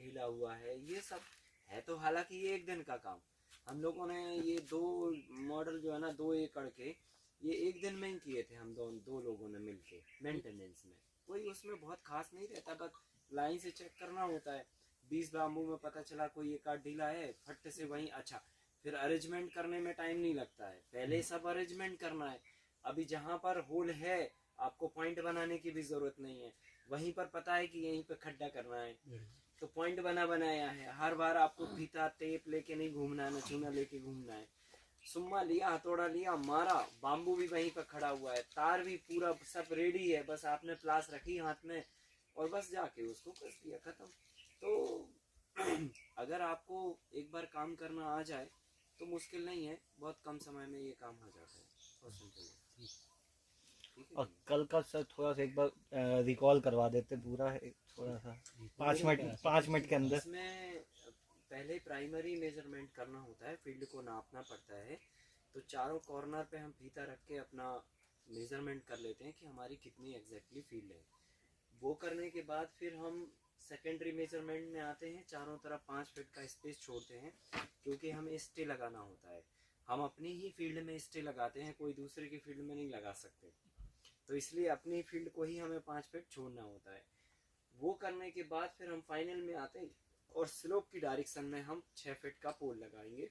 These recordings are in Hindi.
ढीला हुआ है, ये सब है। तो हालांकि ये एक दिन का काम, हम लोगों ने ये 2 मॉडल जो है ना 2 एकड़ के, ये एक दिन में ही किए थे हम दो लोगों ने मिलके मेंटेनेंस में। कोई उसमें बहुत खास नहीं रहता, बस लाइन से चेक करना होता है। 20 बाम्बू में पता चला कोई एक आध ढीला है, फट से वहीं अच्छा। फिर अरेंजमेंट करने में टाइम नहीं लगता है, पहले सब अरेंजमेंट करना है। अभी जहाँ पर होल है आपको पॉइंट बनाने की भी जरूरत नहीं है, वहीं पर पता है कि यहीं पे खड्डा करना है, तो पॉइंट बनाया है। हर बार आपको फीता टेप लेके नहीं घूमना है, नचूना लेके घूमना है। सुम्मा लिया, हथौड़ा लिया, मारा, बाम्बू भी वहीं पर खड़ा हुआ है, तार भी पूरा सब रेडी है, बस आपने प्लास रखी हाथ में और बस जाके उसको कस दिया, खत्म। तो अगर आपको एक बार काम करना आ जाए तो मुश्किल नहीं है, बहुत कम समय में ये काम हो जाता है, बहुत सिंपल है। और कल का सर थोड़ा सा एक बार रिकॉल करवा देते पूरा, थोड़ा सा 5 मिनट के अंदर। इसमें पहले प्राइमरी मेजरमेंट करना होता है, फील्ड को नापना पड़ता है। तो चारों कॉर्नर पे हम फीता रख के अपना मेजरमेंट कर लेते हैं कि हमारी कितनी एग्जैक्टली फील्ड है। वो करने के बाद फिर हम सेकेंडरी मेजरमेंट में आते हैं। चारों तरफ 5 फीट का स्पेस छोड़ते हैं, क्योंकि हमें स्टे लगाना होता है। हम अपनी ही फील्ड में स्टे लगाते हैं, कोई दूसरे की फील्ड में नहीं लगा सकते, तो इसलिए अपनी फील्ड को ही हमें 5 फीट छोड़ना होता है। वो करने के बाद फिर हम फाइनल में आते हैं और स्लोप की डायरेक्शन में हम 6 फीट का पोल लगाएंगे।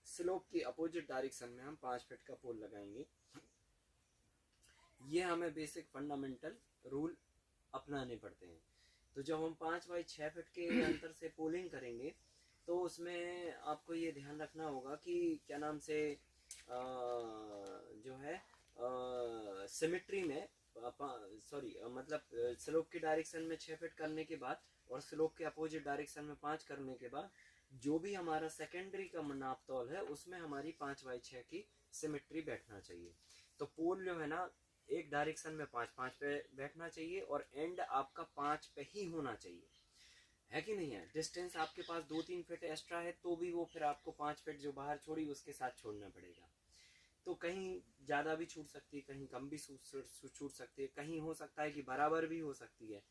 स्लोप की अपोजिट डायरेक्शन में हम 5 फीट का पोल लगाएंगे। ये हमें बेसिक फंडामेंटल रूल अपनाने पड़ते हैं। तो जब हम 5 बाई 6 फीट के अंतर से पोलिंग करेंगे तो उसमें आपको ये ध्यान रखना होगा कि क्या नाम से जो है सिमेट्री में मतलब स्लोप की डायरेक्शन में 6 फीट करने के बाद और स्लोप के अपोजिट डायरेक्शन में 5 करने के बाद जो भी हमारा सेकेंडरी का नाप तौल है उसमें हमारी 5 बाई 6 की सिमेट्री बैठना चाहिए। तो पोल जो है ना एक डायरेक्शन में 5-5 पे बैठना चाहिए और एंड आपका 5 पे ही होना चाहिए, है कि नहीं है। डिस्टेंस आपके पास 2-3 फीट एक्स्ट्रा है तो भी वो फिर आपको 5 फीट जो बाहर छोड़ी उसके साथ छोड़ना पड़ेगा। तो कहीं ज़्यादा भी छूट सकती है, कहीं कम भी छूट सकती है, कहीं हो सकता है कि बराबर भी हो सकती है।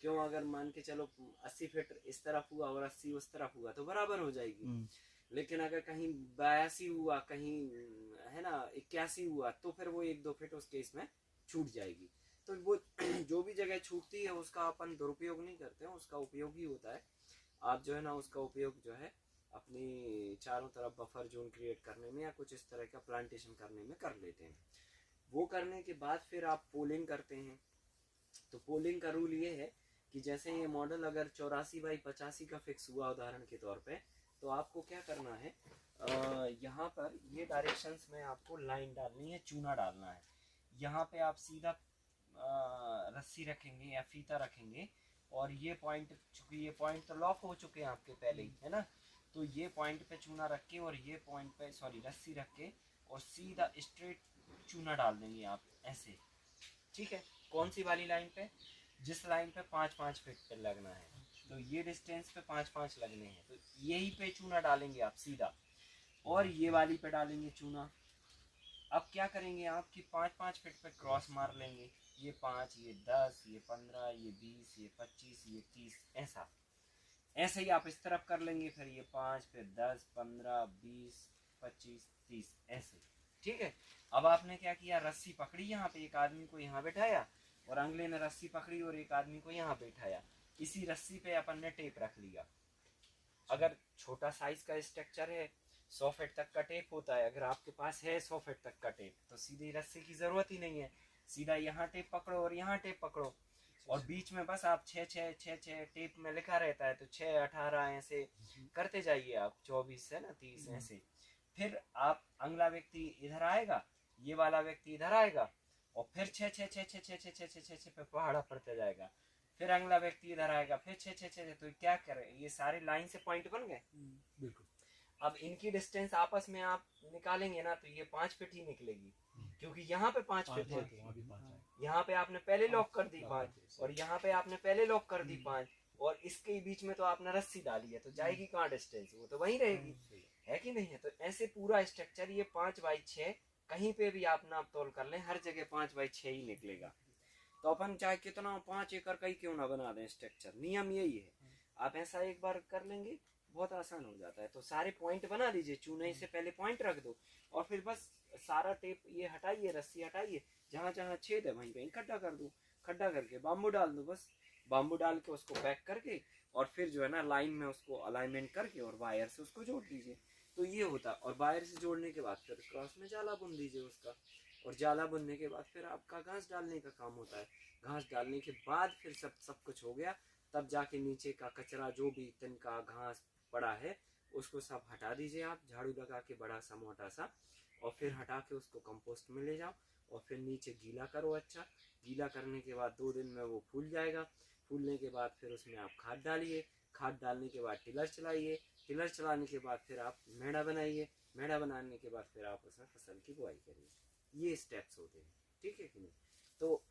क्यों, अगर मान के चलो 80 फीट इस तरफ हुआ और 80 उस तरफ हुआ तो बराबर हो जाएगी। लेकिन अगर कहीं 82 हुआ, कहीं है ना 81 हुआ, तो फिर वो 1-2 फीट उस केस में छूट जाएगी। तो वो जो भी जगह छूटती है उसका अपन दुरुपयोग नहीं करते हैं, उसका उपयोग ही होता है। आप जो है ना उसका उपयोग जो है अपनी चारों तरफ बफर जोन क्रिएट करने में या कुछ इस तरह का प्लांटेशन करने में कर लेते हैं। वो करने के बाद फिर आप पोलिंग करते हैं। तो पोलिंग का रूल ये है कि जैसे ये मॉडल अगर 84 बाई 85 का फिक्स हुआ उदाहरण के तौर पे, तो आपको क्या करना है, यहाँ पर ये डायरेक्शंस में आपको लाइन डालनी है, चूना डालना है। यहाँ पे आप सीधा रस्सी रखेंगे या फीता रखेंगे और ये पॉइंट, चूंकि ये पॉइंट तो लॉक हो चुके हैं आपके पहले ही, है ना, तो ये पॉइंट पे चूना रख के और ये पॉइंट पे रस्सी रख के और सीधा स्ट्रेट चूना डाल देंगे आप ऐसे, ठीक है। कौन सी वाली लाइन पे, जिस लाइन पे 5-5 फीट पे लगना है, तो ये डिस्टेंस पे 5-5 लगने हैं, तो यही पे चूना डालेंगे आप सीधा, और ये वाली पे डालेंगे चूना। अब क्या करेंगे आप कि 5-5 फीट पे क्रॉस मार लेंगे, ये 5, ये 10, ये 15, ये 20, ये 25, ये 30, ऐसा ऐसे ही आप इस तरफ कर लेंगे, फिर ये 5, फिर 10, 15, 20, 25, 30, ऐसे, ठीक है। अब आपने क्या किया, रस्सी पकड़ी, यहाँ पे एक आदमी को यहाँ बैठाया और अगले ने रस्सी पकड़ी और एक आदमी को यहाँ बैठाया। इसी रस्सी पे अपन ने टेप रख लिया। अगर छोटा साइज का स्ट्रक्चर है 100 फीट तक का टेप होता है, अगर आपके पास है 100 फीट तक का टेप तो सीधी रस्सी की जरूरत ही नहीं है, सीधा यहाँ टेप पकड़ो और यहाँ टेप पकड़ो और बीच में बस आप 6-6-6-6 टेप में लिखा रहता है तो 6-18 ऐसे करते जाइए आप, 24 है ना 30 ऐसे। फिर आप अगला व्यक्ति इधर आएगा, ये वाला व्यक्ति इधर आएगा और फिर 6-6-6-6-6-6-6 पे पहाड़ा पड़ता जाएगा, फिर अगला व्यक्ति इधर आएगा, फिर 6-6-6, तो क्या करे, ये सारे लाइन से पॉइंट बन गए। बिल्कुल। अब इनकी डिस्टेंस आपस में आप निकालेंगे ना तो ये 5 फीट ही निकलेगी, क्योंकि यहाँ पे 5 फीट है, यहाँ पे आपने पहले लॉक कर दी 5 और यहाँ पे आपने पहले लॉक कर दी 5 और इसके बीच में तो आपने रस्सी डाली है, तो जाएगी कहाँ डिस्टेंस, वो तो वहीं रहेगी, है कि नहीं है। तो ऐसे पूरा स्ट्रक्चर ये 5 बाई 6 कहीं पे भी आप नाप तोल कर लें, हर जगह 5 बाई 6 ही निकलेगा। तो अपन चाहे कितना 5 एकड़ का ही क्यों ना बना दें स्ट्रक्चर, नियम यही है। आप ऐसा एक बार कर लेंगे, बहुत आसान हो जाता है। तो सारे पॉइंट बना लीजिए, चुनाई से पहले पॉइंट रख दो, और फिर बस सारा टेप ये हटाइए, रस्सी हटाइए, जहाँ जहाँ छेद है वहीं कहीं खड्डा कर दो, खड्डा करके बाम्बू डाल दो, बस बाम्बू डाल के उसको पैक करके, और फिर जो है ना लाइन में उसको अलाइनमेंट करके और वायर से उसको जोड़ दीजिए। तो ये होता, और वायर से जोड़ने के बाद फिर क्रॉस में जाला बुन दीजिए उसका, और जाला बुनने के बाद फिर आपका घास डालने का काम होता है। घास डालने के बाद फिर सब कुछ हो गया, तब जाके नीचे का कचरा जो भी तिनका घास पड़ा है उसको सब हटा दीजिए आप, झाड़ू लगा के बड़ा सा मोटा सा, और फिर हटा के उसको कंपोस्ट में ले जाओ, और फिर नीचे गीला करो। अच्छा, गीला करने के बाद 2 दिन में वो फूल जाएगा। फूलने के बाद फिर उसमें आप खाद डालिए, खाद डालने के बाद टिलर चलाइए, टिलर चलाने के बाद फिर आप मेढ़ा बनाइए, मेढ़ा बनाने के बाद फिर आप उसमें फसल की बुआई करिए। ये स्टेप्स होते हैं, ठीक है कि नहीं। तो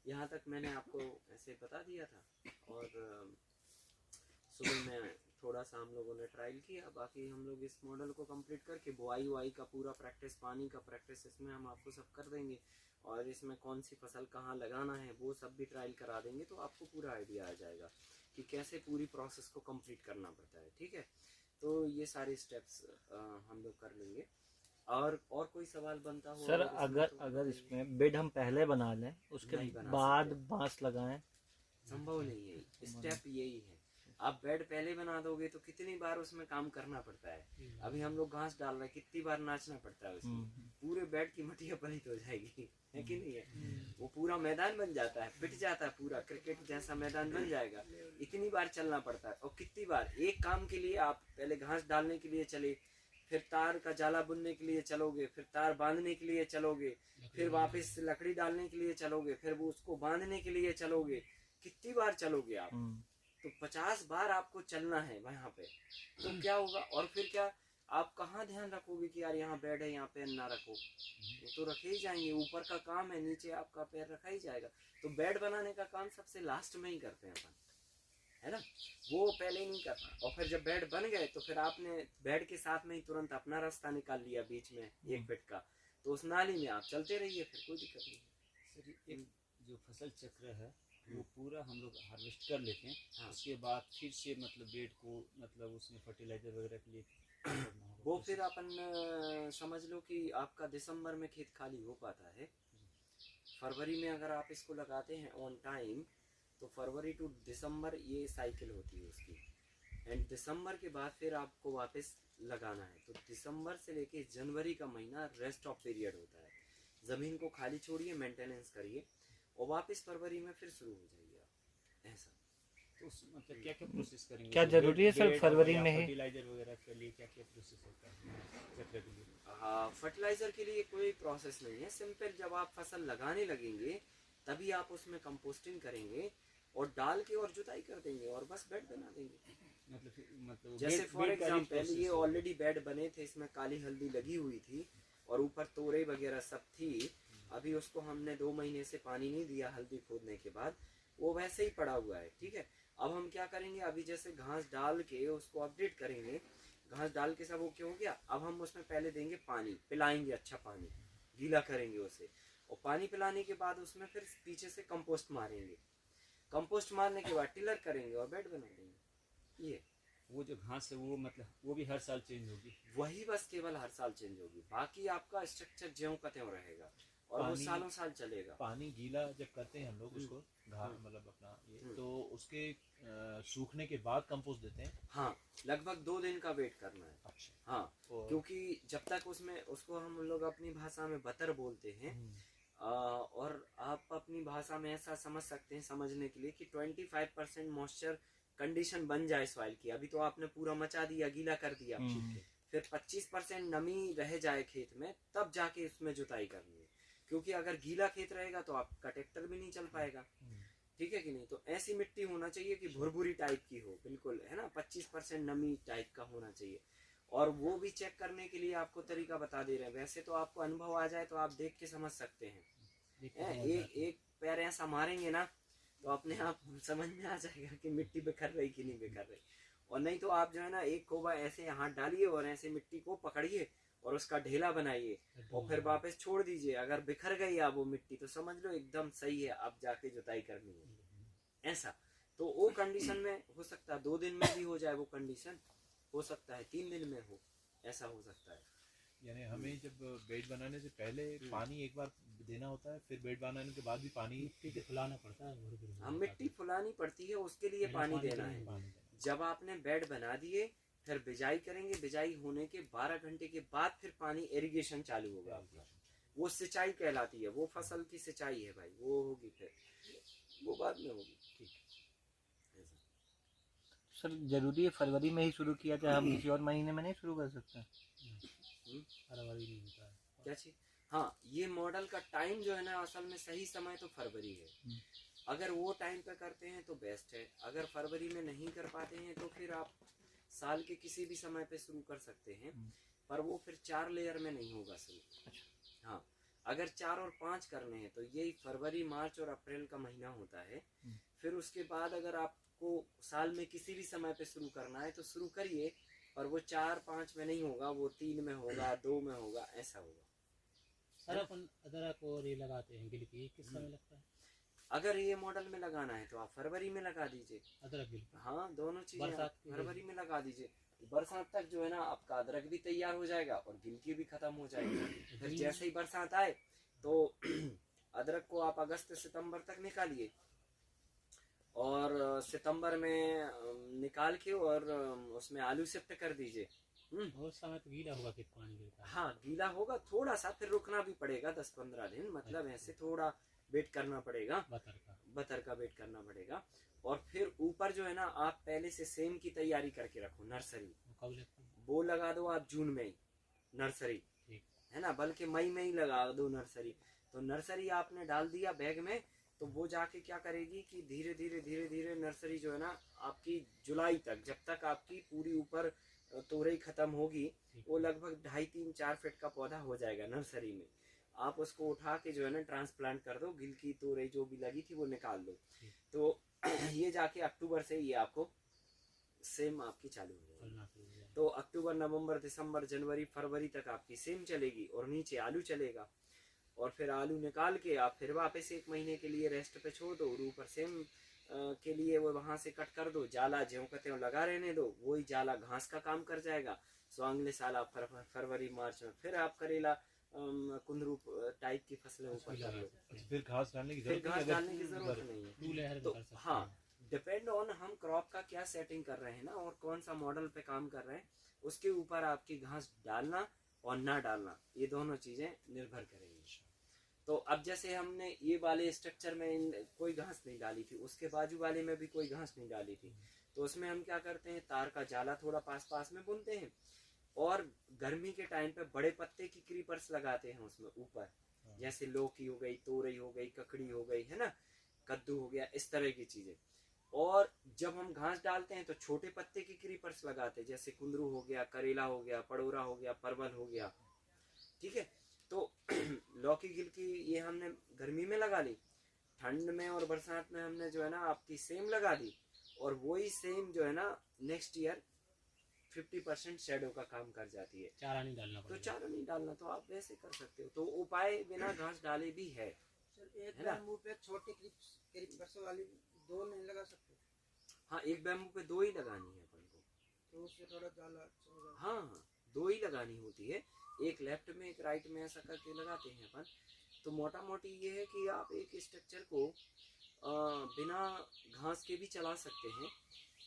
यहाँ तक मैंने आपको ऐसे बता दिया था, और सुबह में थोड़ा सा हम लोगों ने ट्रायल किया, बाकी हम लोग इस मॉडल को कंप्लीट करके बुआई वाई का पूरा प्रैक्टिस, पानी का प्रैक्टिस इसमें हम आपको सब कर देंगे, और इसमें कौन सी फसल कहाँ लगाना है वो सब भी ट्रायल करा देंगे, तो आपको पूरा आइडिया आ जाएगा कि कैसे पूरी प्रोसेस को कंप्लीट करना पड़ता है, ठीक है। तो ये सारे स्टेप्स हम लोग कर लेंगे। और कोई सवाल बनता हो सर, अगर इसमें बेड हम पहले बना लें, उसके बाद बांस लगाएं, संभव नहीं है। स्टेप यही है, आप बेड पहले बना दोगे तो कितनी बार उसमें काम करना पड़ता है। अभी हम लोग घास डाल रहे हैं, कितनी बार नाचना पड़ता है उसमें, पूरे बेड की मटिया पलित हो जाएगी, है कि नहीं है। वो पूरा मैदान बन जाता है, पिट जाता है, पूरा क्रिकेट जैसा मैदान बन जाएगा। इतनी बार चलना पड़ता है, और कितनी बार एक काम के लिए आप पहले घास डालने के लिए चले, फिर तार का जाला बुनने के लिए चलोगे, फिर तार बांधने के लिए चलोगे, फिर वापस लकड़ी डालने के लिए चलोगे, फिर वो उसको बांधने के लिए चलोगे, कितनी बार चलोगे आप। तो 50 बार आपको चलना है वहाँ पे, तो क्या होगा। और फिर क्या, आप कहाँ ध्यान रखोगे कि यार यहाँ बेड है, यहाँ पैर ना रखो, वो तो रखे ही जाएंगे। ऊपर का काम है, नीचे आपका पैर रखा ही जाएगा। तो बेड बनाने का काम सबसे लास्ट में ही करते हैं अपन, है ना, वो पहले नहीं करना। और फिर जब बेड बन गए तो फिर आपने बेड के साथ में ही तुरंत अपना रास्ता निकाल लिया बीच में 1 फीट का, तो उस नाली में आप चलते रहिए, फिर कोई दिक्कत नहीं। सर, एक जो फसल चक्र है वो पूरा हम लोग हार्वेस्ट कर लेते हैं, हाँ। उसके बाद फिर से मतलब बेड को मतलब उसमें फर्टिलाइजर वगैरह के लिए वो फिर अपन समझ लो कि आपका दिसंबर में खेत खाली हो पाता है। फरवरी में अगर आप इसको लगाते हैं ऑन टाइम, तो फरवरी टू दिसंबर ये साइकिल होती है उसकी, एंड दिसंबर के बाद फिर आपको वापस लगाना है। तो दिसंबर से लेके जनवरी का महीना रेस्ट ऑफ पीरियड होता है। ज़मीन को खाली छोड़िए, मेंटेनेंस करिए, और वापस फरवरी में फिर शुरू हो जाइए आप, ऐसा। तो मतलब क्या क्या प्रोसेस करेंगे, क्या जरूरी है सर फरवरी में ही फर्टिलाइजर वगैरह के लिए क्या क्या प्रोसेस होता है चक्र के लिए? हाँ, फर्टिलाइजर के लिए कोई प्रोसेस नहीं है, सिंपल जब आप फसल लगाने लगेंगे तभी आप उसमें कंपोस्टिंग करेंगे और डाल के और जुताई कर देंगे और बस बेड बना देंगे। मतलब जैसे फॉर एग्जांपल ये ऑलरेडी बेड बने थे, इसमें काली हल्दी लगी हुई थी और ऊपर तोरे वगैरह सब थी। अभी उसको हमने 2 महीने से पानी नहीं दिया, हल्दी खोदने के बाद वो वैसे ही पड़ा हुआ है, ठीक है। अब हम क्या करेंगे, अभी जैसे घास डाल के उसको अपडेट करेंगे, घास डाल के सब ओके हो गया। अब हम उसमें पहले देंगे पानी, पिलाएंगे, अच्छा पानी गीला करेंगे उसे, और पानी पिलाने के बाद उसमें फिर पीछे से कंपोस्ट मारेंगे। कंपोस्ट मारने के बाद टिलर करेंगे और बेड बना देंगे। ये वो जो घास है वो मतलब वो भी हर साल चेंज होगी? वही बस केवल हर साल चेंज होगी, बाकी आपका स्ट्रक्चर ज्यों का त्यों रहेगा और वो सालों साल चलेगा। पानी गीला जब करते हैं हम लोग उसको घास मतलब अपना ये, तो उसके सूखने के बाद कंपोस्ट देते हैं। हाँ, लगभग 2 दिन का वेट करना है। अच्छा। हाँ, क्योंकि जब तक उसमें उसको हम लोग अपनी भाषा में बतर बोलते हैं, और आप अपनी भाषा में ऐसा समझ सकते हैं समझने के लिए कि 25% मॉइस्चर कंडीशन बन जाए सॉइल की। अभी तो आपने पूरा मचा दिया, गीला कर दिया, फिर 25% नमी रह जाए खेत में, तब जाके उसमें जुताई करनी है। क्योंकि अगर गीला खेत रहेगा तो आपका ट्रैक्टर भी नहीं चल पाएगा, ठीक है कि नहीं। तो ऐसी मिट्टी होना चाहिए कि भुरभुरी टाइप की हो, बिल्कुल, है ना, 25% नमी टाइप का होना चाहिए। और वो भी चेक करने के लिए आपको तरीका बता दे रहे हैं। वैसे तो आपको अनुभव आ जाए तो आप देख के समझ सकते हैं। एक पैर ऐसा मारेंगे ना तो अपने आप समझ में आ जाएगा कि मिट्टी बिखर रही कि नहीं बिखर रही। और नहीं तो आप जो है ना, एक कोबा ऐसे हाथ डालिए और ऐसे मिट्टी को पकड़िए और उसका ढेला बनाइए और फिर वापस छोड़ दीजिए। अगर बिखर गई आप वो मिट्टी तो समझ लो एकदम सही है, अब जाके जुताई करनी है, ऐसा। तो वो कंडीशन में हो सकता है 2 दिन में भी हो जाए, वो कंडीशन हो सकता है 3 दिन में हो, ऐसा हो सकता है। यानी हमें जब बेड बनाने से पहले पानी एक बार देना होता है, फिर बेड बनाने के बाद भी पानी फुलाना पड़ता है, हम मिट्टी फुलानी पड़ती है, उसके लिए पानी देना है। जब आपने बेड बना दिए फिर बिजाई करेंगे, बिजाई होने के 12 घंटे के बाद फिर पानी इरिगेशन चालू होगा आपका, वो सिंचाई कहलाती है, वो फसल की सिंचाई है भाई, वो होगी फिर वो बाद में होगी। ठीक सर जरूरी है फरवरी में ही शुरू किया जाए, हम किसी और महीने में नहीं शुरू कर सकते? फरवरी नहीं होता है क्या चीज? हाँ, ये मॉडल का टाइम जो है ना असल में सही समय तो फरवरी है। अगर वो टाइम पे करते हैं तो बेस्ट है, अगर फरवरी में नहीं कर पाते हैं तो फिर आप साल के किसी भी समय पे शुरू कर सकते हैं, पर वो फिर 4 लेयर में नहीं होगा शुरू। हाँ, अगर 4 और 5 करने हैं तो यही फरवरी, मार्च और अप्रैल का महीना होता है। फिर उसके बाद अगर आपको साल में किसी भी समय पे शुरू करना है तो शुरू करिए, पर वो 4-5 में नहीं होगा, वो 3 में होगा, 2 में होगा, ऐसा होगा। सर अपन अदरक और ये लगाते हैं गिलकी, किस समय लगता है? अगर ये मॉडल में लगाना है तो आप फरवरी में लगा दीजिए अदरक गिलकी, हाँ, दोनों चीजें बरसात के फरवरी में लगा दीजिए। बरसात तक जो है ना आपका अदरक भी तैयार हो जाएगा और गिलकी भी खत्म हो जाएगी। फिर जैसे ही बरसात आए तो अदरक को आप अगस्त सितंबर तक निकालिए, और सितंबर में निकाल के और उसमें आलू शिफ्ट कर दीजिए। उस समय तो गीला होगा, कितना पानी गिरता है? हाँ, गीला होगा थोड़ा सा, फिर रुकना भी पड़ेगा 10-15 दिन, मतलब ऐसे थोड़ा वेट करना पड़ेगा, बतर का वेट करना पड़ेगा। और फिर ऊपर जो है ना आप पहले से सेम की तैयारी करके रखो, नर्सरी वो लगा दो आप जून में ही, नर्सरी है ना, बल्कि मई में ही लगा दो नर्सरी। तो नर्सरी आपने डाल दिया बैग में, तो वो जाके क्या करेगी कि धीरे धीरे धीरे धीरे नर्सरी जो है ना आपकी जुलाई तक, जब तक आपकी पूरी ऊपर तोरई खत्म होगी, वो लगभग 2.5-3-4 फीट का पौधा हो जाएगा नर्सरी में। आप उसको उठा के जो है ना ट्रांसप्लांट कर दो, गिलकी तोरई जो भी लगी थी वो निकाल दो। तो ये जाके अक्टूबर से ये आपको सेम आपकी चालू हो जाएगी। तो अक्टूबर, नवंबर, दिसंबर, जनवरी, फरवरी तक आपकी सेम चलेगी और नीचे आलू चलेगा। और फिर आलू निकाल के आप फिर वापस 1 महीने के लिए रेस्ट पे छोड़ दो, और ऊपर सेम के लिए वो वहां से कट कर दो, जाला ज्यों कहते हो लगा रहने दो, वही जाला घास का काम कर जाएगा। सो अगले साल आप फरवरी मार्च में फिर आप करेला कुंदरू टाइप की फसलें ऊपर कर लो। फिर घास डालने की फिर घास डालने की जरूरत नहीं है। तो हाँ, डिपेंड ऑन हम क्रॉप का क्या सेटिंग कर रहे हैं ना, और कौन सा मॉडल पे काम कर रहे हैं, उसके ऊपर आपकी घास डालना और ना डालना, ये दोनों चीजें निर्भर करेंगी। तो अब जैसे हमने ये वाले स्ट्रक्चर में कोई घास नहीं डाली थी, उसके बाजू वाले में भी कोई घास नहीं डाली थी, तो उसमें हम क्या करते हैं, तार का जाला थोड़ा पास पास में बुनते हैं, और गर्मी के टाइम पे बड़े पत्ते की क्रीपर्स लगाते हैं उसमें ऊपर, जैसे लौकी हो गई, तोरई हो गई, ककड़ी हो गई, है ना, कद्दू हो गया, इस तरह की चीजें। और जब हम घास डालते हैं तो छोटे पत्ते की क्रीपर्स लगाते हैं, जैसे कुंदरू हो गया, करेला हो गया, पड़ोरा हो गया, परवल हो गया, ठीक है। तो लौकी गिलकी ये हमने गर्मी में लगा ली, ठंड में और बरसात में हमने जो है ना आपकी सेम लगा दी, और वही सेम जो है ना नेक्स्ट ईयर 50% शेडो का काम कर जाती है। चारा नहीं डालना तो चारा नहीं डालना, तो आप वैसे कर सकते हो। तो उपाय बिना घास डाले भी है। एक बैम्बू पे छोटे क्रीपर्स वाली 2 नहीं लगा सकते? हाँ, एक बैम्बू पे 2 ही लगानी है अपन को, तो उससे थोड़ा जाला अच्छा होगा। हाँ, 2 ही लगानी होती है, एक लेफ्ट में एक राइट में, ऐसा करके लगाते हैं अपन। तो मोटा मोटी ये है कि आप एक स्ट्रक्चर को बिना घास के भी चला सकते हैं।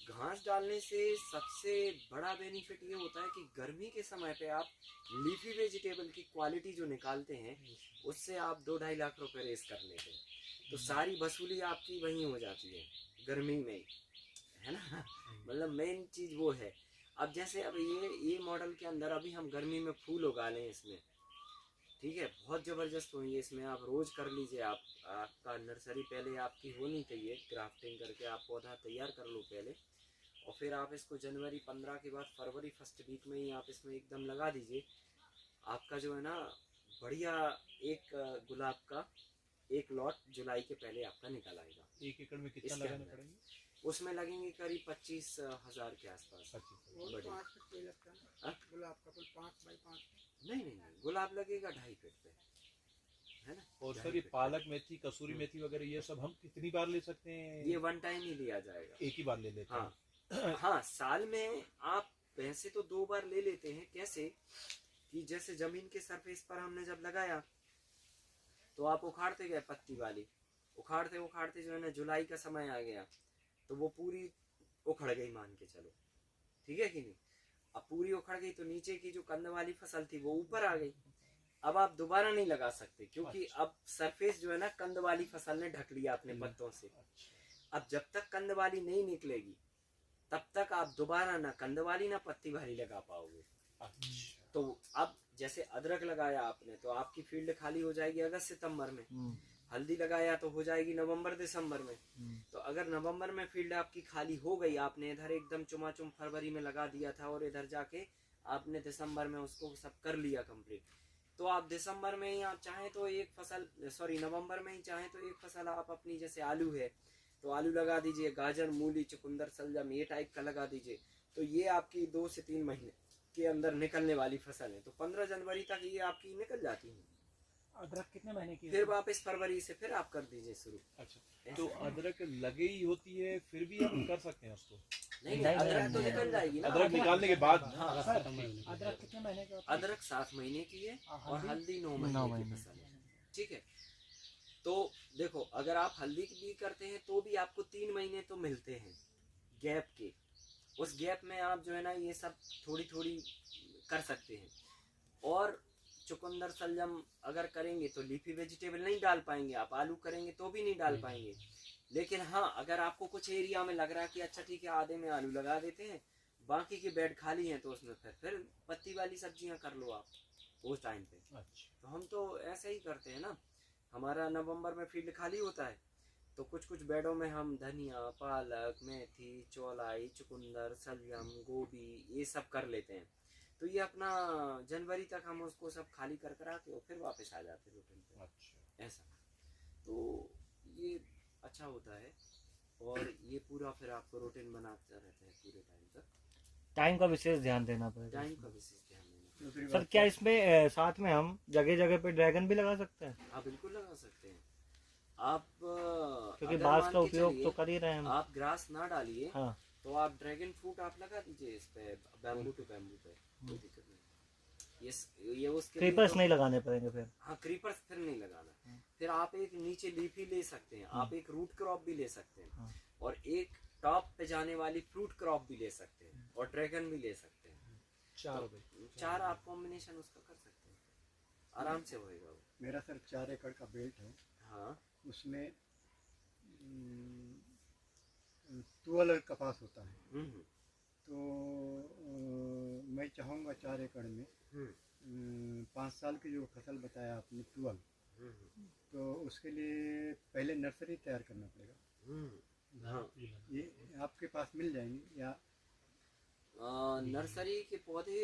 घास डालने से सबसे बड़ा बेनिफिट ये होता है कि गर्मी के समय पे आप लीफी वेजिटेबल की क्वालिटी जो निकालते हैं, उससे आप 2-2.5 लाख रुपए रेस कर लेते हैं। तो सारी वसूली आपकी वहीं हो जाती है गर्मी में, है ना, मतलब मेन चीज वो है। अब जैसे अब ये मॉडल के अंदर अभी हम गर्मी में फूल उगा लें इसमें, ठीक है, बहुत ज़बरदस्त होंगे इसमें। आप रोज़ कर लीजिए, आपका नर्सरी पहले आपकी होनी चाहिए, ग्राफ्टिंग करके आप पौधा तैयार कर लो पहले, और फिर आप इसको जनवरी 15 के बाद फरवरी फर्स्ट वीक में ही आप इसमें एकदम लगा दीजिए। आपका जो है ना बढ़िया एक गुलाब का एक लॉट जुलाई के पहले आपका निकल आएगा। 1 एकड़ में कितना लगाने पड़ेंगे? उसमें लगेंगे करीब 25,000 के आसपास। 5 फीट लगता है गुलाब का, 5 बाई 5? नहीं, गुलाब लगेगा 2.5 फीट पे। है ना। और सर ये पालक मेथी कसूरी मेथी वगैरह ये सब हम कितनी बार ले सकते हैं? ये वन टाइम ही लिया जाएगा। एक ही बार ले लेते हैं? हाँ हाँ, साल में आप वैसे तो 2 बार ले लेते हैं। कैसे कि जैसे जमीन के सरफेस पर हमने जब लगाया तो आप उखाड़ते गए पत्ती वाली, उखाड़ते उखाड़ते जो है ना जुलाई का समय आ गया तो वो पूरी उखड़ गई, मान के चलो, ठीक है कि नहीं। अब पूरी उखड़ गई तो नीचे की जो कंद वाली फसल थी वो ऊपर आ गई। अब आप दोबारा नहीं लगा सकते क्योंकि अब सरफेस जो है ना कंद वाली फसल ने ढक लिया अपने पत्तों से। अब जब तक कंद वाली नहीं निकलेगी तब तक आप दोबारा ना कंद वाली ना पत्ती वाली लगा पाओगे। तो अब जैसे अदरक लगाया आपने तो आपकी फील्ड खाली हो जाएगी अगस्त सितंबर में, हल्दी लगाया तो हो जाएगी नवंबर दिसंबर में। तो अगर नवंबर में फील्ड आपकी खाली हो गई, आपने इधर एकदम चुमाचुम फरवरी में लगा दिया था और इधर जाके आपने दिसंबर में उसको सब कर लिया कंप्लीट, तो आप दिसंबर में ही आप चाहें तो एक फसल, सॉरी नवंबर में ही चाहें तो एक फसल आप अपनी, जैसे आलू है तो आलू लगा दीजिए, गाजर मूली चुकंदर सलजम ये टाइप का लगा दीजिए। तो ये आपकी 2 से 3 महीने के अंदर निकलने वाली फसल है। तो 15 जनवरी तक ये आपकी निकल जाती है। अदरक कितने महीने की? फिर वापस फरवरी से फिर आप कर दीजिए शुरू। अच्छा, तो अदरक लगे ही होती है फिर भी हम कर सकते हैं उसको? नहीं, अदरक तो निकल जाएगी ना। अदरक निकालने के बाद? अदरक कितने महीने का? अदरक 7 महीने की है और हल्दी 9 महीने की फसल है, ठीक है। तो देखो अगर आप हल्दी की भी करते हैं तो भी आपको 3 महीने तो मिलते हैं गैप के। उस गैप में आप जो है ना ये सब थोड़ी थोड़ी कर सकते हैं। और चुकंदर सलजम अगर करेंगे तो लीफी वेजिटेबल नहीं डाल पाएंगे आप, आलू करेंगे तो भी नहीं डाल पाएंगे। लेकिन हाँ, अगर आपको कुछ एरिया में लग रहा है कि अच्छा ठीक है आधे में आलू लगा देते हैं, बाकी के बेड खाली हैं तो उसमें फिर पत्ती वाली सब्जियां कर लो आप उस टाइम पे। तो हम तो ऐसे ही करते हैं ना, हमारा नवंबर में फील्ड खाली होता है तो कुछ कुछ बेडों में हम धनिया पालक मेथी चौलाई चुकंदर सलजम गोभी ये सब कर लेते हैं। तो ये अपना जनवरी तक हम उसको सब खाली कर आके और फिर वापस आ जाते हैं रूटीन पे। ऐसा तो ये अच्छा होता है और ये पूरा फिर आपको रूटीन बनाते रहते हैं पूरे टाइम तक। टाइम का विशेष ध्यान देना पड़ेगा। टाइम का विशेष ध्यान देना। सर क्या इसमें साथ में हम जगह जगह पे ड्रैगन भी लगा सकते हैं? हाँ बिल्कुल लगा सकते हैं आप, क्योंकि बांस का उपयोग तो कर ही रहे हैं हम। आप ग्रास ना डालिए हाँ। तो आप ड्रैगन फ्रूट आप लगा दीजिए इस पे, बैम्बू टू बैम्बू पे, कोई दिक्कत नहीं। ये उसके क्रीपर्स नहीं लगाने पड़ेंगे फिर? हाँ क्रीपर्स फिर नहीं लगाना। फिर आप एक नीचे लीफी ले सकते हैं, आप एक रूट क्रॉप भी ले सकते हैं और एक टॉप पे जाने वाली फ्रूट क्रॉप भी ले सकते हैं और ड्रैगन भी ले सकते हैं। 4 आप कॉम्बिनेशन उसका कर सकते हैं, आराम से होएगा वो। मेरा सर 4 एकड़ का बेल्ट है। हाँ उसमें 12 कपास होता है। तो मैं चाहूँगा 4 एकड़ में 5 साल की जो फसल बताया आपने 12, तो उसके लिए पहले नर्सरी तैयार करना पड़ेगा। हाँ ये आपके पास मिल जाएंगे या? नर्सरी के पौधे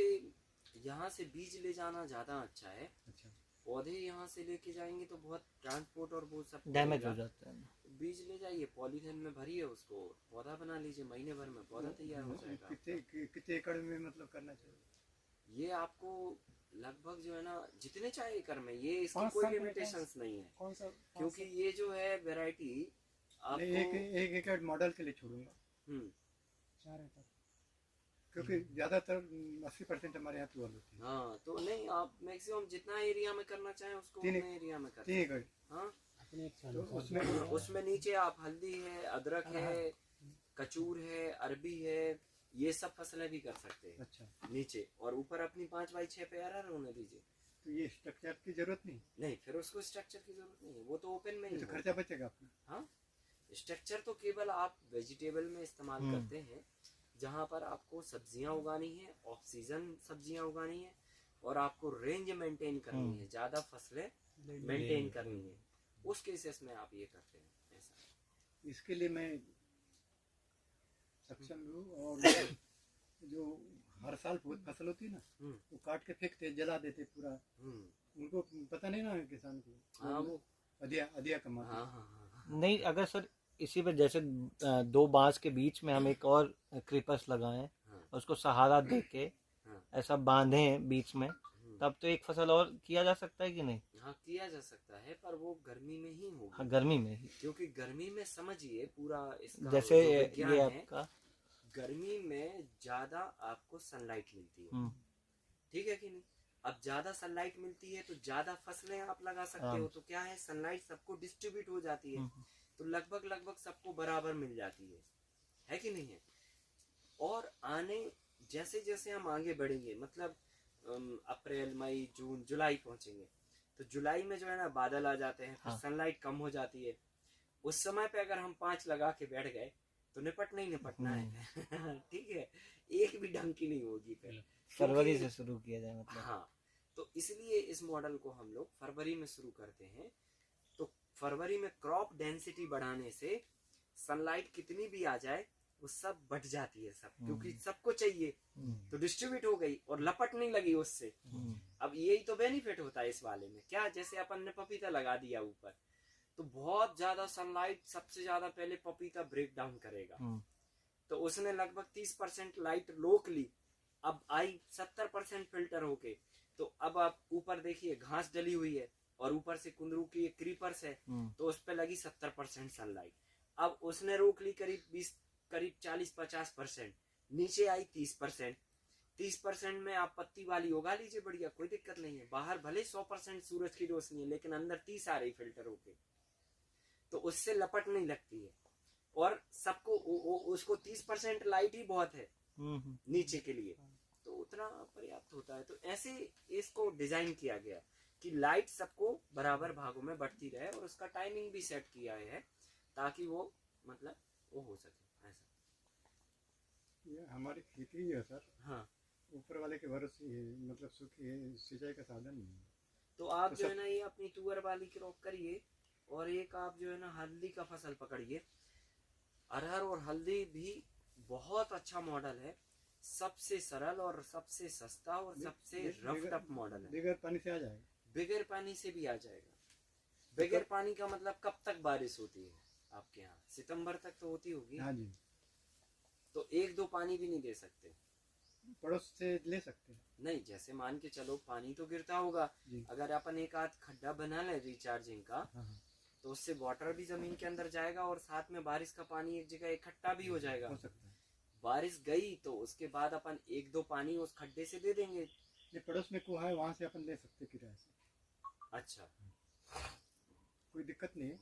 यहाँ से बीज ले जाना ज़्यादा अच्छा है। अच्छा, पौधे यहाँ से लेके जाएंगे तो बहुत ट्रांसपोर्ट और वो सब डैमेज हो जाता है। बीज ले जाइए, पॉलीथिन में भरिए उसको, पौधा बना लीजिए, महीने भर में पौधा तैयार हो जाएगा। कितने एकड़ में मतलब करना चाहिए? ये आपको लगभग जो है ना जितने चाहे एकड़ में, ये इसकी कोई लिमिटेशंस नहीं है। कौन सा? क्योंकि ये जो है वैरायटी आपको एक एकड़ मॉडल के लिए छोड़ूंगा 4 एकड़, क्योंकि ज्यादातर 80% हमारे यहाँ 12 होती है। हाँ तो नहीं, आप मैक्सिमम जितना एरिया में करना चाहें उसको तीन उतने एरिया में 3 करें। एकड़। हाँ तो उसमें उसमें नीचे आप हल्दी है, अदरक है, कचूर है, अरबी है, ये सब फसलें भी कर सकते हैं अच्छा, नीचे। और ऊपर अपनी 5x6 पे एरर होने दीजिए। तो ये स्ट्रक्चर की जरूरत नहीं? नहीं, फिर उसको स्ट्रक्चर की जरूरत नहीं है, वो तो ओपन में ही तो है। खर्चा बचेगा अपना। हाँ स्ट्रक्चर तो केवल आप वेजिटेबल में इस्तेमाल करते हैं जहाँ पर आपको सब्जियां उगानी है, ऑफ सीजन सब्जियां उगानी है और आपको रेंज मेंटेन करनी है, ज्यादा फसलें मेंटेन करनी है, उस केसेस में आप ये करते हैं। ऐसा इसके लिए मैं सक्षम हूँ। और जो हर साल बहुत फसल होती है ना, वो काट के फेंकते, जला देते पूरा। उनको पता नहीं ना किसान को। हाँ वो अधिया कमाते। हाँ हाँ हाँ नहीं, अगर सर इसी पे जैसे 2 बांस के बीच में हम एक और क्रीपर्स लगाएं, उसको सहारा दे के ऐसा बांधे बीच में, तब तो एक फसल और किया जा सकता है कि नहीं? हाँ किया जा सकता है, पर वो गर्मी में ही होगी। हाँ गर्मी में ही। क्योंकि गर्मी में समझिए पूरा इसका जैसे जो विज्ञान ये है, आपका गर्मी में ज्यादा आपको सनलाइट मिलती है, ठीक है कि नहीं। अब ज्यादा सनलाइट मिलती है तो ज्यादा फसलें आप लगा सकते हो, तो क्या है सनलाइट सबको डिस्ट्रीब्यूट हो जाती है, तो लगभग सबको बराबर मिल जाती है कि नहीं है। और आने जैसे जैसे हम आगे बढ़ेंगे, मतलब अप्रैल मई जून जुलाई पहुंचेंगे, तो जुलाई में जो है ना बादल आ जाते हैं, फिर सनलाइट कम हो जाती है। उस समय पे अगर हम 5 लगा के बैठ गए तो निपटना ही निपटना है ठीक है, एक भी ढंग की नहीं होगी फिर। फरवरी से शुरू किया जाए मतलब। हाँ, तो इसलिए इस मॉडल को हम लोग फरवरी में शुरू करते हैं। तो फरवरी में क्रॉप डेंसिटी बढ़ाने से सनलाइट कितनी भी आ जाए वो सब बढ़ जाती है सब, क्योंकि सबको चाहिए तो डिस्ट्रीब्यूट हो गई और लपट नहीं लगी उससे। अब यही तो बेनिफिट होता है इस वाले में, क्या जैसे अपन ने पपीता लगा दिया ऊपर, तो बहुत ज्यादा सनलाइट सबसे ज्यादा पहले पपीता ब्रेक डाउन करेगा, तो उसने लगभग 30% लाइट रोक ली, अब आई 70% फिल्टर होके। तो अब आप ऊपर देखिए घास डली हुई है और ऊपर से कुंदरू की क्रीपर्स है, तो उस पर लगी 70% सनलाइट। अब उसने रोक ली करीब 40-50%, नीचे आई 30%। 30% में आप पत्ती वाली उगा लीजिए, बढ़िया, कोई दिक्कत नहीं है। बाहर भले 100% सूरज की रोशनी है, लेकिन अंदर 30 आ रही फिल्टर होके, तो उससे लपट नहीं लगती है। और सबको उसको 30% लाइट ही बहुत है नीचे के लिए, तो उतना पर्याप्त होता है। तो ऐसे इसको डिजाइन किया गया कि लाइट सबको बराबर भागों में बढ़ती रहे, और उसका टाइमिंग भी सेट किया है ताकि वो मतलब वो हो सके ऐसा। ये हमारी खेती जो है सर, हाँ, ऊपर वाले के भरोसे ही है, मतलब सूखी है, सिंचाई का साधन नहीं है। तो आप तो जो है ना ये अपनी तुअर वाली क्रॉप करिए, और एक आप जो है ना हल्दी का फसल पकड़िए। अरहर और हल्दी भी बहुत अच्छा मॉडल है, सबसे सरल और सबसे सस्ता और सबसे रफ टफ मॉडल है। बगैर पानी से आ जाएगा, बगैर पानी से भी आ जाएगा। बगैर पानी का मतलब कब तक बारिश होती है आपके यहाँ? सितंबर तक तो होती होगी। हाँ जी, तो 1-2 पानी भी नहीं दे सकते? पड़ोस से ले सकते हैं। नहीं, जैसे मान के चलो पानी तो गिरता होगा, अगर अपन एक आध खड्डा बना ले रिचार्जिंग का, तो उससे वाटर भी जमीन के अंदर जाएगा और साथ में बारिश का पानी एक जगह इकट्ठा भी हो जाएगा। हो सकता है। बारिश गई तो उसके बाद अपन 1-2 पानी उस खड्डे से दे देंगे। ये पड़ोस में कुआं है, वहाँ से अपन ले सकते किराए से, अच्छा, कोई दिक्कत नहीं है।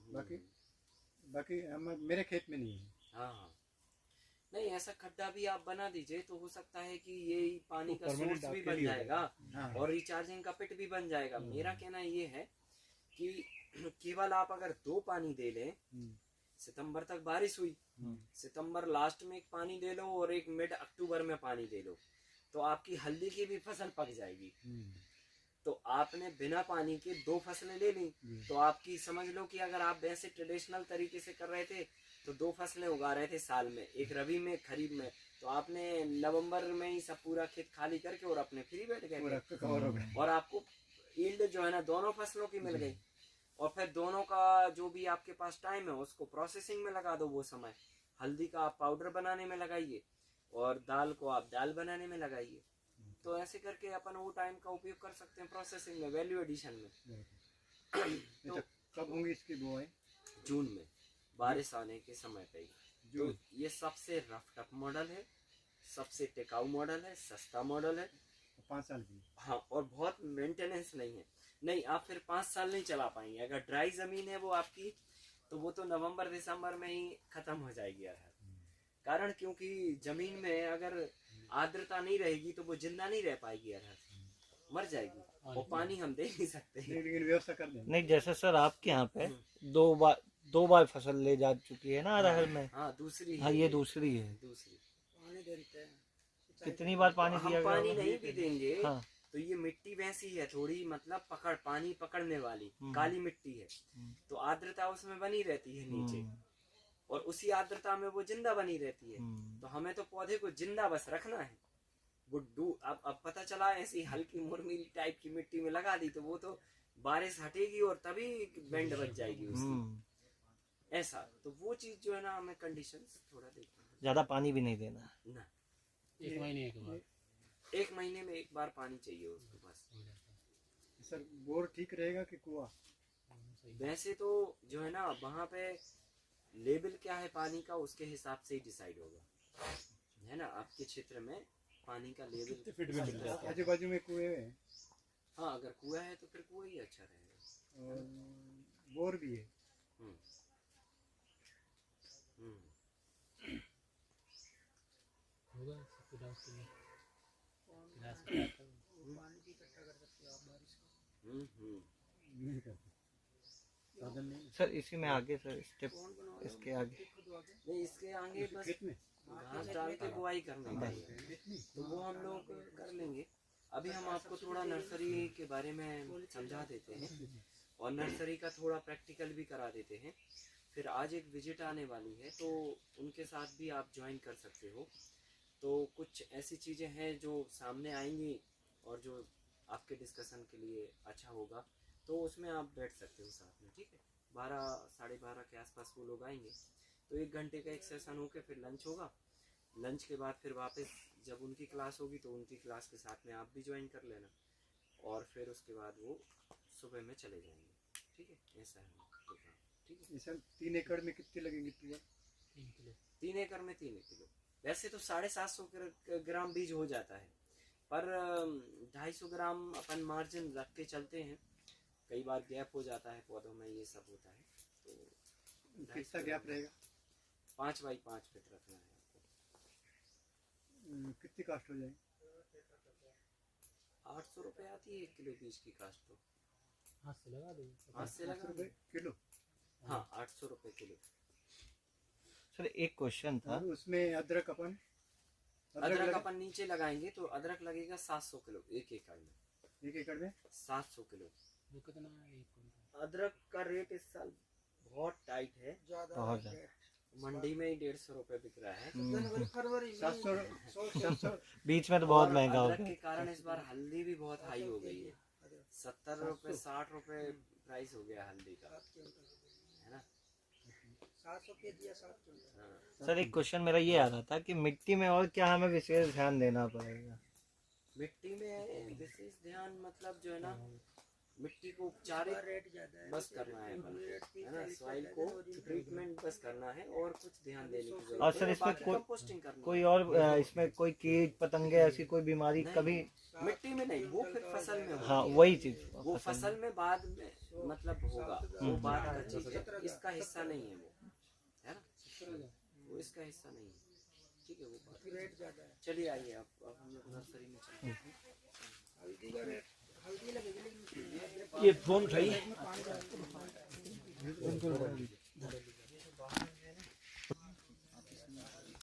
बाकी मेरे खेत में नहीं है। हाँ, नहीं ऐसा खड्डा भी आप बना दीजिए तो हो सकता है कि ये पानी का permanent सोर्स भी आपके बन लिए जाएगा हाँ। और रिचार्जिंग का पिट भी बन जाएगा। मेरा कहना ये है कि केवल आप अगर 2 पानी दे लें, सितंबर तक बारिश हुई, सितंबर लास्ट में एक पानी दे लो और एक मिड अक्टूबर में पानी दे लो, तो आपकी हल्दी की भी फसल पक जाएगी। तो आपने बिना पानी के 2 फसलें ले ली, तो आपकी समझ लो कि अगर आप वैसे ट्रेडिशनल तरीके से कर रहे थे तो 2 फसलें उगा रहे थे साल में, एक रबी में खरीफ में, तो आपने नवंबर में ही सब पूरा खेत खाली करके और अपने फ्री बैठ गए और आपको यील्ड जो है ना दोनों फसलों की मिल गई। और फिर दोनों का जो भी आपके पास टाइम है उसको प्रोसेसिंग में लगा दो। वो समय हल्दी का आप पाउडर बनाने में लगाइए और दाल को आप दाल बनाने में लगाइए। तो ऐसे करके अपन वो टाइम का उपयोग कर सकते हैं प्रोसेसिंग में, वैल्यू एडिशन में। तो कब होंगी इसकी बुआई? जून में, बारिश आने के समय पे ही। तो ये सबसे रफ टफ मॉडल है, सबसे टिकाऊ मॉडल है, सस्ता मॉडल है। 5 साल की। हाँ, और बहुत मेंटेनेंस नहीं है। नहीं, आप फिर 5 साल नहीं चला पाएंगे। अगर ड्राई जमीन है वो आपकी, तो वो तो नवंबर दिसंबर में ही खत्म हो जाएगी अरहर। कारण क्योंकि जमीन में अगर आर्द्रता नहीं रहेगी तो वो जिंदा नहीं रह पाएगी, अरहर मर जाएगी। और पानी हम दे नहीं सकते। लेकिन व्यवस्था कर देंगे। नहीं, जैसे सर आपके यहाँ पे 2 बार फसल ले जा चुकी है ना अरहर में। हाँ, दूसरी हाँ, ये दूसरी है। दूसरी पानी देते हैं। कितनी बार पानी दिया हम गया? पानी नहीं भी देंगे। हाँ। तो ये मिट्टी वैसी है थोड़ी, मतलब पानी पकड़ने वाली काली मिट्टी है, तो आर्द्रता उसमें बनी रहती है नीचे, और उसी आर्द्रता में वो जिंदा बनी रहती है। तो हमें तो पौधे को जिंदा बस रखना है। वो अब पता चला ऐसी हल्की मुरमीली टाइप की मिट्टी में लगा दी तो वो तो बारिश हटेगी और तभी बेंड बच जाएगी उसकी। ऐसा तो वो चीज जो है ना हमें कंडीशंस थोड़ा देखना, ज्यादा पानी भी नहीं देना ना 1 महीने के बाद 1 महीने में 1 बार पानी चाहिए उसको बस। सर बोर ठीक रहेगा कि कुआं? वैसे तो जो है ना वहाँ पे लेवल क्या है पानी का उसके हिसाब से ही डिसाइड होगा, है ना। आपके क्षेत्र में पानी का लेवल फीट में मिल जाता है? आजू बाजू में कुएं हैं हाँ, अगर कुआं है तो फिर कुआं ही अच्छा रहेगा। और बोर भी है। हम्म, हम्म, पानी भी इकट्ठा कर सकते हो आप बारिश का। नहीं करते, साधन नहीं सर इसी में आगे सर स्टेप कौन बनवा इसके आगे नहीं इसके आगे बस खेत में। घास डाल के बुआई करने का ही है, तो वो हम लोग कर लेंगे। अभी हम आपको थोड़ा नर्सरी के बारे में समझा देते हैं और नर्सरी का थोड़ा प्रैक्टिकल भी करा देते हैं। फिर आज एक विजिट आने वाली है तो उनके साथ भी आप ज्वाइन कर सकते हो। तो कुछ ऐसी चीज़ें हैं जो सामने आएंगी और जो आपके डिस्कशन के लिए अच्छा होगा, तो उसमें आप बैठ सकते हो साथ में, ठीक है। 12 साढ़े 12 के आसपास वो लोग आएंगे, तो 1 घंटे का एक सेशन होकर फिर लंच होगा। लंच के बाद फिर वापस जब उनकी क्लास होगी तो उनकी क्लास के साथ में आप भी ज्वाइन कर लेना, और फिर उसके बाद वो सुबह में चले जाएंगे, ठीक है। ऐसा है प्रोग्राम, ठीक है। ये सर 3 एकड़ में कितने लगेंगे तुअर? 3 एकड़ में 3 किलो। वैसे तो 750 ग्राम बीज हो जाता है, पर 250 ग्राम अपन मार्जिन रख के चलते हैं। कई बार गैप हो जाता है पौधों में, ये सब होता है, तो कितना गैप रहेगा? 5 बाई 5 फीट रखना है आपको। कितनी कास्ट हो जाएगी? 800 रुपये आती है 1 किलो बीज की कास्ट। तो हाथ से लगा दो। हाथ से 800 लगा रुपए किलो? हाँ, 800 रुपये किलो। सर एक क्वेश्चन था। और उसमें अदरक अपन अदरक लगे- अपन नीचे लगाएंगे तो अदरक लगेगा 700 किलो 1 एकड़ में। 1 एकड़ में 700 किलो वो कितना है? एक कुंटल। अदरक का रेट इस साल बहुत टाइट है, ज्यादा बहुत है। ज्यादा। मंडी में ही 150 रुपये बिक रहा है। जनवरी फरवरी में 700 बीच में तो बहुत और महंगा हो अदरक गया। के कारण इस बार हल्दी भी बहुत हाई हो गई है। 70 रुपये 60 रुपये प्राइस हो गया हल्दी का, है ना। 700 के दिया 7 क्विंटल। हाँ। सर एक क्वेश्चन मेरा ये आ रहा था कि मिट्टी में और क्या हमें विशेष ध्यान देना पड़ेगा? मिट्टी में विशेष ध्यान मतलब जो है ना, मिट्टी को उपचारित रेट ज्यादा है, बस करना है अपन रेट को, है ना। सॉइल को ट्रीटमेंट बस करना है और कुछ ध्यान देने की जरूरत और सर है। इसमें बाकी कोई- कंपोस्टिंग करनी कोई है। और इसमें कोई कीट पतंगे ऐसी कोई बीमारी नहीं, कभी? मिट्टी में नहीं, वो फिर फसल में होगी। हाँ वही चीज वो फसल में बाद में मतलब होगा, वो बाद का चीज है, इसका हिस्सा नहीं है वो, है ना। वो इसका हिस्सा नहीं है, ठीक है। वो बात रेट ज्यादा है। चलिए आइए अब हम लोग नर्सरी में चलते हैं। हल्दी का रेट हल्दी लगेगी लेकिन ये फोन उठाइए। पानी डाल के